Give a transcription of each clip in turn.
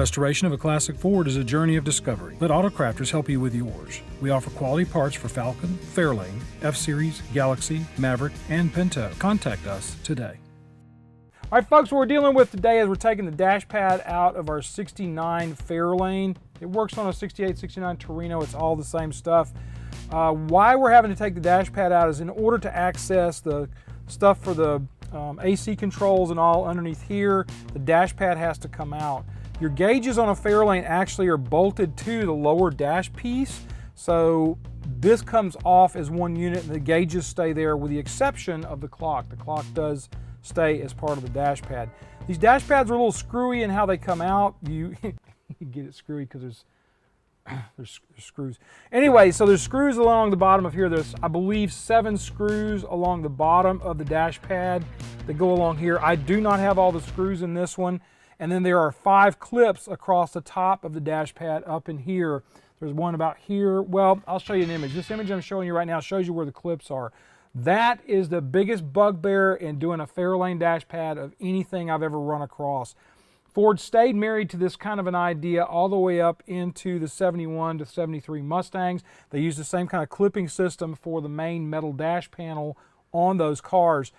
Restoration of a classic Ford is a journey of discovery. Let Autocrafters help you with yours. We offer quality parts for Falcon, Fairlane, F-Series, Galaxy, Maverick, and Pinto. Contact us today. All right, folks, what we're dealing with today is we're taking the dash pad out of our 69 Fairlane. It works on a 68, 69 Torino. It's all the same stuff. Why we're having to take the dash pad out is in order to access the stuff for the AC controls and all underneath here, the dash pad has to come out. Your gauges on a Fairlane actually are bolted to the lower dash piece, so this comes off as one unit and the gauges stay there with the exception of the clock. The clock does stay as part of the dash pad. These dash pads are a little screwy in how they come out. You get it screwy because there's screws. Anyway, so there's screws along the bottom of here. There's, I believe, 7 screws along the bottom of the dash pad that go along here. I do not have all the screws in this one. And then there are 5 clips across the top of the dash pad up in here. There's one about here. Well, I'll show you an image. This image I'm showing you right now shows you where the clips are. That is the biggest bugbear in doing a Fairlane dash pad of anything I've ever run across. Ford stayed married to this kind of an idea all the way up into the 71 to 73 Mustangs. They used the same kind of clipping system for the main metal dash panel on those cars.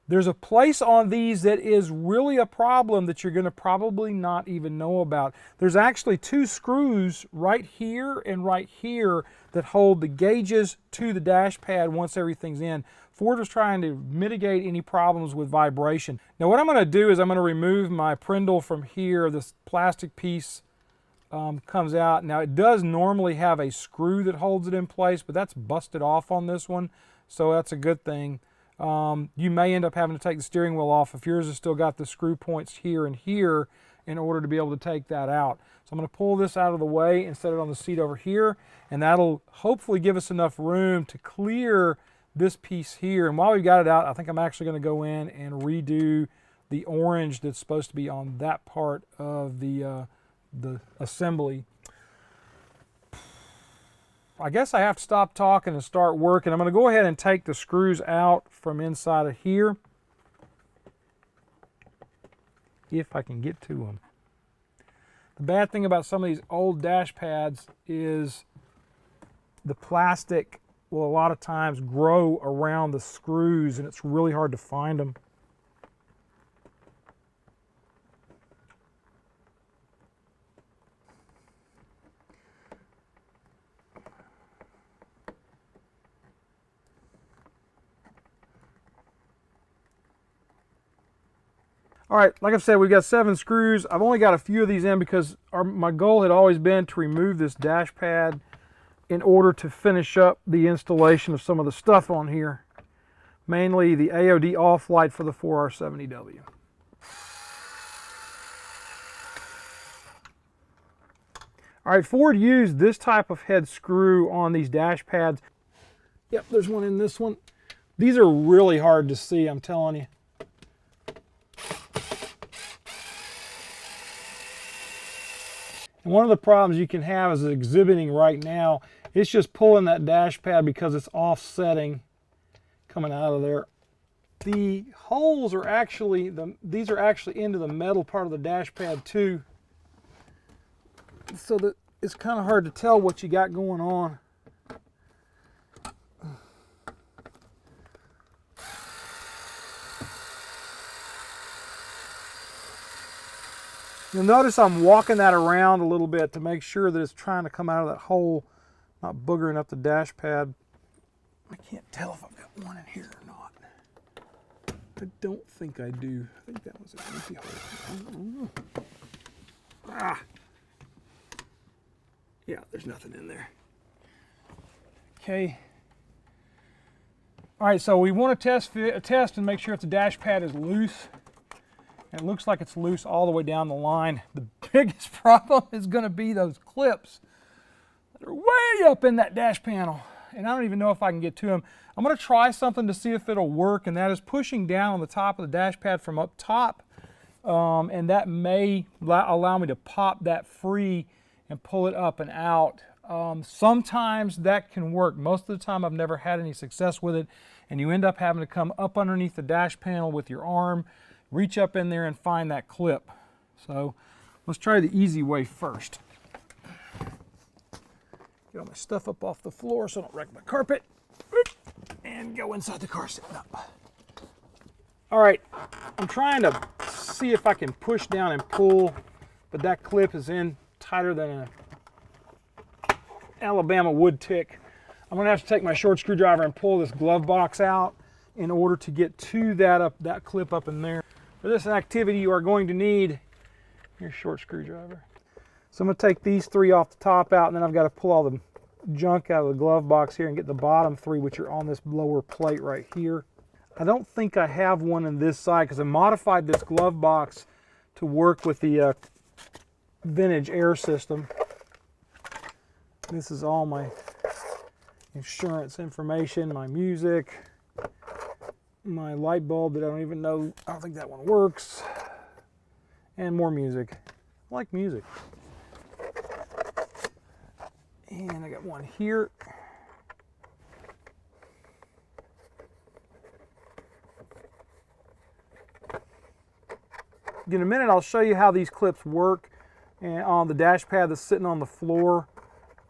There's a place on these that is really a problem that you're going to probably not even know about. There's actually 2 screws right here and right here that hold the gauges to the dash pad once everything's in. Ford was trying to mitigate any problems with vibration. Now what I'm going to do is I'm going to remove my Prindle from here. This plastic piece comes out. Now it does normally have a screw that holds it in place, but that's busted off on this one, so that's a good thing. You may end up having to take the steering wheel off if yours has still got the screw points here and here in order to be able to take that out. So I'm going to pull this out of the way and set it on the seat over here, and that'll hopefully give us enough room to clear this piece here. And while we've got it out, I think I'm actually going to go in and redo the orange that's supposed to be on that part of the assembly. I guess I have to stop talking and start working. I'm going to go ahead and take the screws out from inside of here, if I can get to them. The bad thing about some of these old dash pads is the plastic will a lot of times grow around the screws and it's really hard to find them. All right, like I've said, we've got 7 screws. I've only got a few of these in because my goal had always been to remove this dash pad in order to finish up the installation of some of the stuff on here, mainly the AOD off light for the 4R70W. All right, Ford used this type of head screw on these dash pads. Yep, there's one in this one. These are really hard to see, I'm telling you. And one of the problems you can have is exhibiting right now, it's just pulling that dash pad because it's offsetting coming out of there. The holes are actually, these are actually into the metal part of the dash pad too. So that it's kind of hard to tell what you got going on. You'll notice I'm walking that around a little bit to make sure that it's trying to come out of that hole, not boogering up the dash pad. I can't tell if I've got one in here or not. I don't think I do. I think that was an empty hole. Ah! Yeah, there's nothing in there. Okay. All right, so we want to test and make sure if the dash pad is loose. And it looks like it's loose all the way down the line. The biggest problem is going to be those clips that are way up in that dash panel. And I don't even know if I can get to them. I'm going to try something to see if it'll work, and that is pushing down on the top of the dash pad from up top. And that may allow me to pop that free and pull it up and out. Sometimes that can work. Most of the time I've never had any success with it, and you end up having to come up underneath the dash panel with your arm, reach up in there and find that clip. So Let's try the easy way first. Get all my stuff up off the floor so I don't wreck my carpet. And go inside the car sitting up. All right, I'm trying to see if I can push down and pull, but that clip is in tighter than an Alabama wood tick. I'm gonna have to take my short screwdriver and pull this glove box out in order to get to that clip up in there. For this activity, you are going to need your short screwdriver. So I'm gonna take these 3 off the top out, and then I've got to pull all the junk out of the glove box here and get the bottom 3, which are on this lower plate right here. I don't think I have one on this side because I modified this glove box to work with the vintage air system. This is all my insurance information, my music, my light bulb that I don't even know, I don't think that one works, and more music. I like music. And I got one here. In a minute, I'll show you how these clips work and on the dash pad that's sitting on the floor.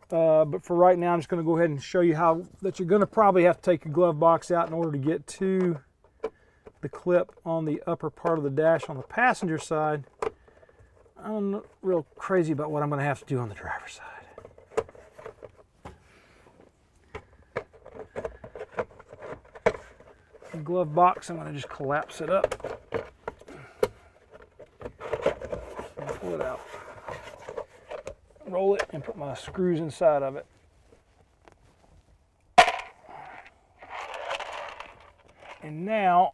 But for right now, I'm just going to go ahead and show you how that you're going to probably have to take your glove box out in order to get to the clip on the upper part of the dash on the passenger side. I'm not real crazy about what I'm going to have to do on the driver's side. The glove box, I'm going to just collapse it up and pull it out. Roll it and put my screws inside of it. And now,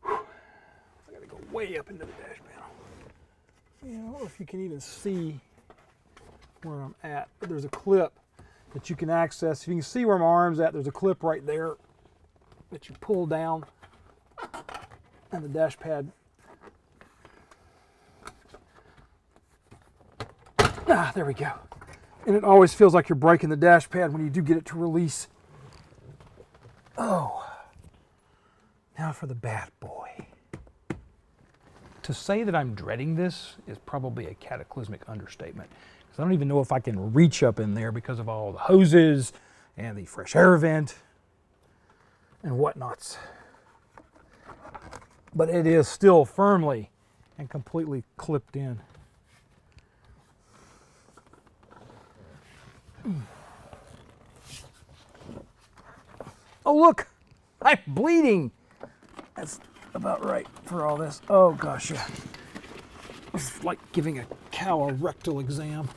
I got to go way up into the dash panel. I don't know if you can even see where I'm at, but there's a clip that you can access. If you can see where my arm's at, there's a clip right there that you pull down, and the dash pad. There we go. And it always feels like you're breaking the dash pad when you do get it to release. Oh, now for the bad boy. To say that I'm dreading this is probably a cataclysmic understatement. I don't even know if I can reach up in there because of all the hoses and the fresh air vent and whatnots. But it is still firmly and completely clipped in. Oh look, I'm bleeding. That's about right for all this. Oh gosh, yeah. It's like giving a cow a rectal exam.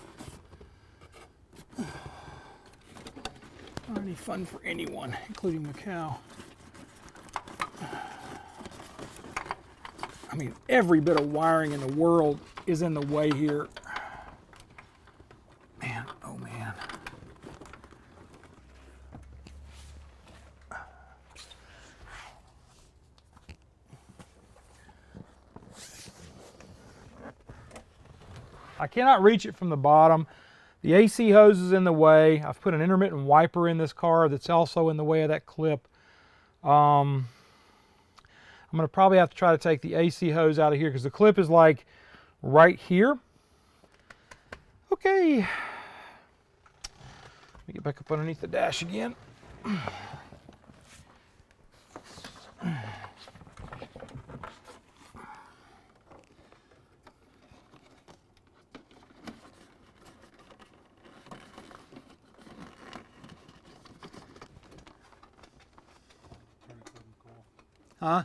Not any fun for anyone, including the cow. I mean, every bit of wiring in the world is in the way here. Man, oh man. I cannot reach it from the bottom. The AC hose is in the way. I've put an intermittent wiper in this car that's also in the way of that clip. I'm going to probably have to try to take the AC hose out of here because the clip is like right here. Okay. Let me get back up underneath the dash again. Huh?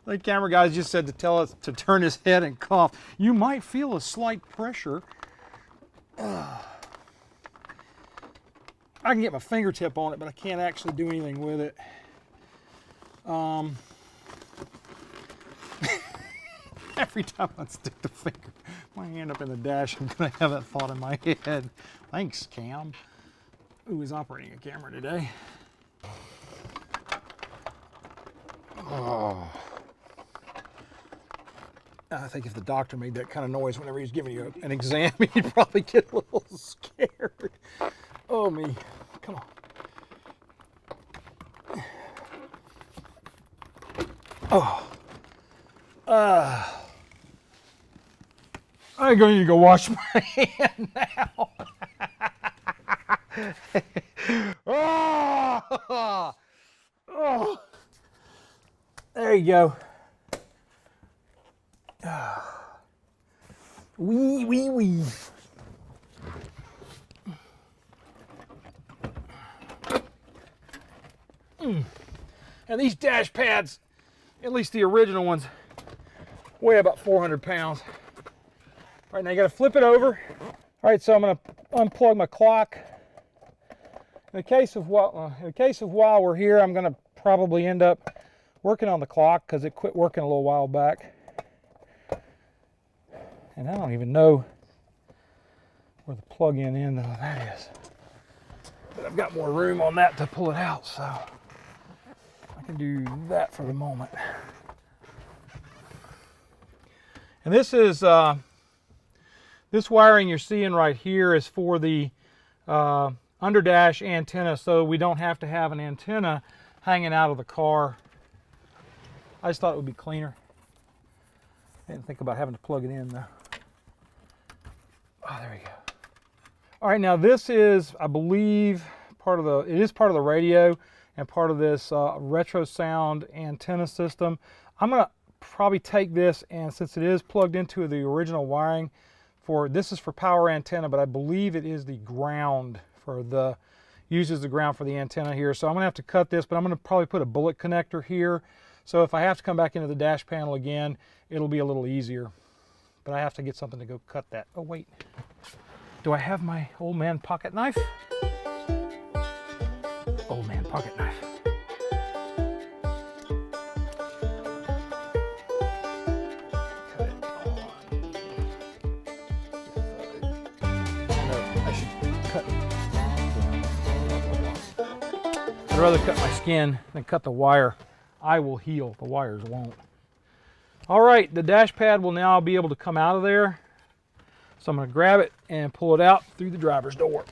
The camera guys just said to tell us to turn his head and cough. You might feel a slight pressure. I can get my fingertip on it, but I can't actually do anything with it. Every time I stick my hand up in the dash, I'm going to have that thought in my head. Thanks, Cam. Who is operating a camera today? Oh. I think if the doctor made that kind of noise whenever he's giving you an exam, he'd probably get a little scared. Oh me, come on. Oh. I'm going to need to go wash my hand now. Oh. Oh. There you go. Wee, wee, wee. And these dash pads, at least the original ones, weigh about 400 pounds. All right, now you got to flip it over. All right, so I'm going to unplug my clock. In the case of while we're here, I'm going to probably end up working on the clock because it quit working a little while back. And I don't even know where the plug-in end of that is. But I've got more room on that to pull it out, so I can do that for the moment. And this is this wiring you're seeing right here is for the underdash antenna, so we don't have to have an antenna hanging out of the car. I just thought it would be cleaner. I didn't think about having to plug it in though. Oh, there we go. All right, now this is, I believe, it is part of the radio and part of this retro sound antenna system. I'm gonna probably take this, and since it is plugged into the original wiring this is for power antenna, but I believe it is the ground uses the ground for the antenna here. So I'm gonna have to cut this, but I'm gonna probably put a bullet connector here. So if I have to come back into the dash panel again, it'll be a little easier. But I have to get something to go cut that. Oh wait, do I have my old man pocket knife? Old man pocket knife. I'd rather cut my skin than cut the wire. I will heal, the wires won't. All right, the dash pad will now be able to come out of there. So I'm going to grab it and pull it out through the driver's door.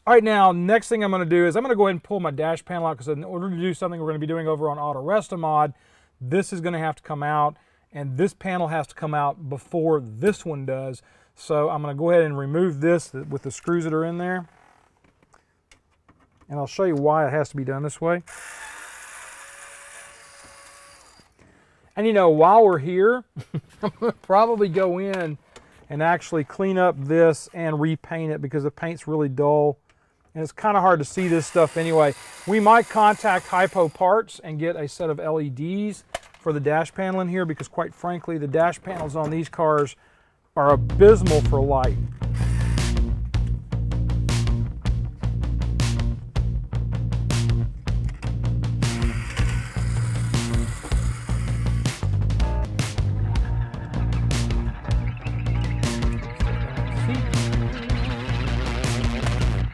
All right, now next thing I'm going to do is I'm going to go ahead and pull my dash panel out, because in order to do something we're going to be doing over on AutoRestomod, this is going to have to come out, and this panel has to come out before this one does. So I'm going to go ahead and remove this with the screws that are in there. And I'll show you why it has to be done this way. And you know, while we're here, I'm going to probably go in and actually clean up this and repaint it, because the paint's really dull. And it's kind of hard to see this stuff anyway. We might contact Hypo Parts and get a set of LEDs for the dash panel in here, because quite frankly, the dash panels on these cars are abysmal for light.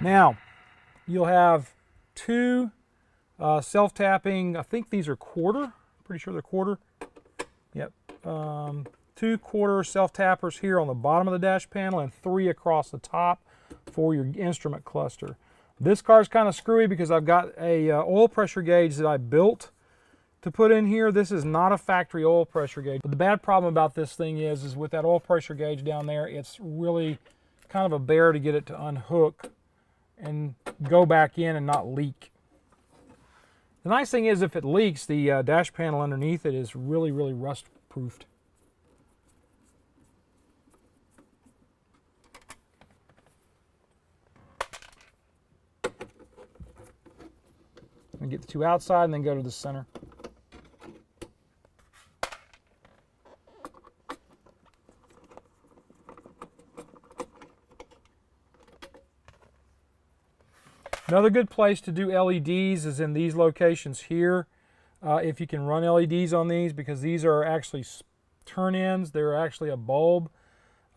Now, you'll have two self-tapping, I think these are quarter, pretty sure they're quarter. Yep, 2 quarter self-tappers here on the bottom of the dash panel, and 3 across the top for your instrument cluster. This car is kind of screwy because I've got a oil pressure gauge that I built to put in here. This is not a factory oil pressure gauge. But the bad problem about this thing is with that oil pressure gauge down there, it's really kind of a bear to get it to unhook and go back in and not leak. The nice thing is, if it leaks, the dash panel underneath it is really, really rust proofed. And get the 2 outside and then go to the center. Another good place to do LEDs is in these locations here. If you can run LEDs on these, because these are actually turn-ins, they're actually a bulb.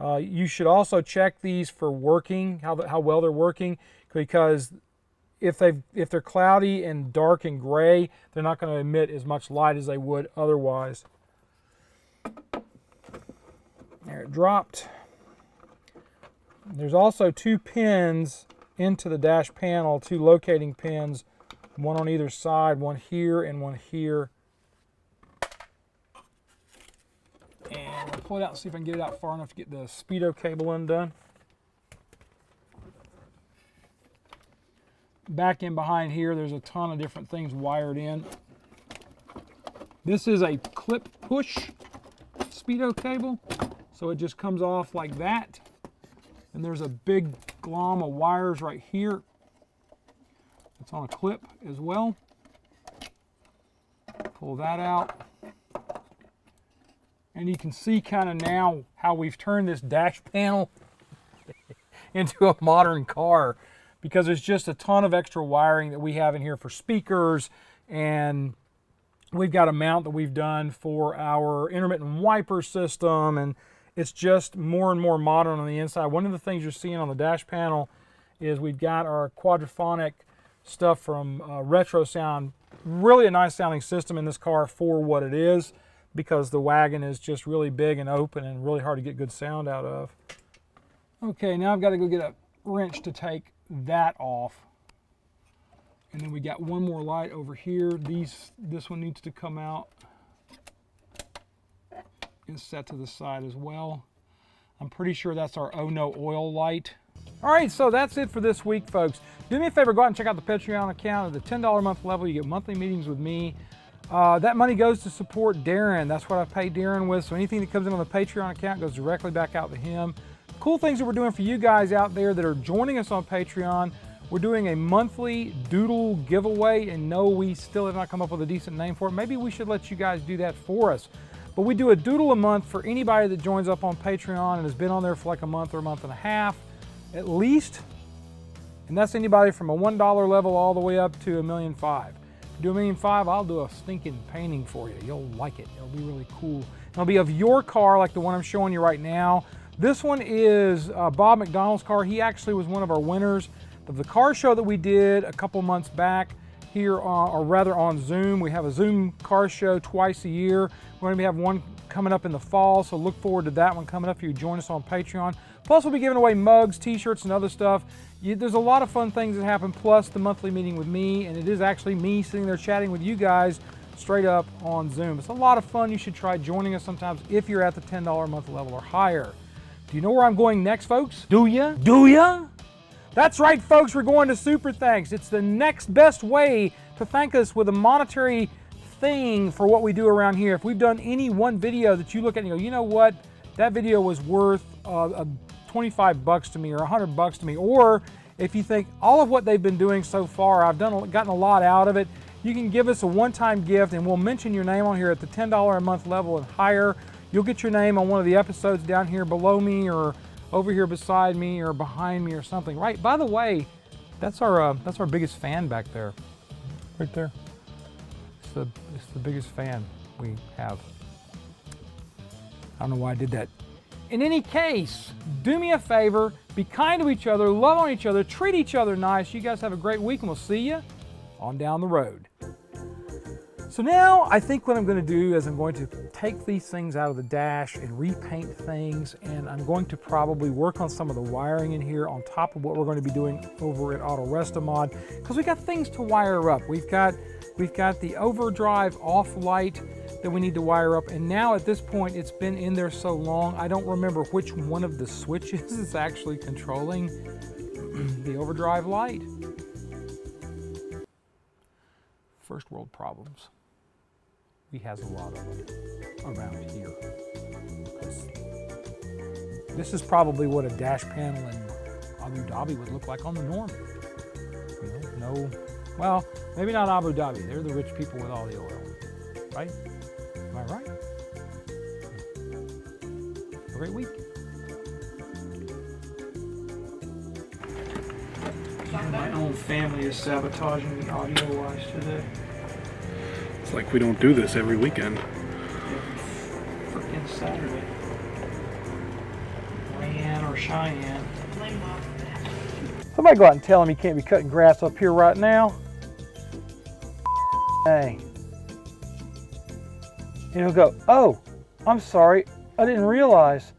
You should also check these for working, how well they're working, because if they're cloudy and dark and gray, they're not going to emit as much light as they would otherwise. There, it dropped. There's also 2 pins into the dash panel, 2 locating pins, one on either side, one here and one here. And I'll pull it out and see if I can get it out far enough to get the speedo cable undone. Back in behind here, there's a ton of different things wired in. This is a clip push speedo cable, so it just comes off like that. And there's a big glom of wires right here. It's on a clip as well. Pull that out. And you can see kind of now how we've turned this dash panel into a modern car, because there's just a ton of extra wiring that we have in here for speakers, and we've got a mount that we've done for our intermittent wiper system, and it's just more and more modern on the inside. One of the things you're seeing on the dash panel is we've got our quadraphonic stuff from Retro Sound. Really a nice sounding system in this car for what it is, because the wagon is just really big and open and really hard to get good sound out of. Okay, now I've got to go get a wrench to take that off. And then we got one more light over here. This one needs to come out and set to the side as well. I'm pretty sure that's our Oh No Oil light. All right, so that's it for this week, folks. Do me a favor, go out and check out the Patreon account. At the $10 a month level, you get monthly meetings with me. That money goes to support Darren. That's what I pay Darren with. So anything that comes in on the Patreon account goes directly back out to him. Cool things that we're doing for you guys out there that are joining us on Patreon. We're doing a monthly doodle giveaway, and no, we still have not come up with a decent name for it. Maybe we should let you guys do that for us. But we do a doodle a month for anybody that joins up on Patreon and has been on there for like a month or a month and a half at least. And that's anybody from a $1 level all the way up to $1.5 million. If you do $1.5 million, I'll do a stinking painting for you. You'll like it. It'll be really cool. It'll be of your car, like the one I'm showing you right now. This one is Bob McDonald's car. He actually was one of our winners of the car show that we did a couple months back here, or rather on Zoom. We have a Zoom car show twice a year. We're going to have one coming up in the fall, so look forward to that one coming up if you join us on Patreon. Plus, we'll be giving away mugs, t-shirts, and other stuff. There's a lot of fun things that happen, plus the monthly meeting with me, and it is actually me sitting there chatting with you guys straight up on Zoom. It's a lot of fun. You should try joining us sometimes if you're at the $10 a month level or higher. Do you know where I'm going next, folks? Do ya? Do ya? That's right, folks. We're going to Super Thanks. It's the next best way to thank us with a monetary thing for what we do around here. If we've done any one video that you look at and you go, you know what? That video was worth $25 to me or $100 to me. Or if you think all of what they've been doing so far, I've gotten a lot out of it, you can give us a one-time gift and we'll mention your name on here at the $10 a month level and higher. You'll get your name on one of the episodes down here below me or over here beside me or behind me or something. Right, by the way, that's our biggest fan back there. Right there. It's the biggest fan we have. I don't know why I did that. In any case, do me a favor, be kind to each other, love on each other, treat each other nice. You guys have a great week and we'll see you on down the road. So now I think what I'm going to do is I'm going to take these things out of the dash and repaint things, and I'm going to probably work on some of the wiring in here on top of what we're going to be doing over at Auto Restomod, because we got things to wire up. We've got the overdrive off light that we need to wire up, and now at this point it's been in there so long I don't remember which one of the switches is actually controlling the overdrive light. First world problems. We has a lot of them around here. This is probably what a dash panel in Abu Dhabi would look like on the Norman. You know, no, well, maybe not Abu Dhabi. They're the rich people with all the oil, right? Am I right? Have a great week. My own family is sabotaging me audio-wise today. It's like we don't do this every weekend. Frickin' Saturday. Rayanne or Cheyenne. Somebody go out and tell him he can't be cutting grass up here right now. Hey. And he'll go, oh, I'm sorry, I didn't realize.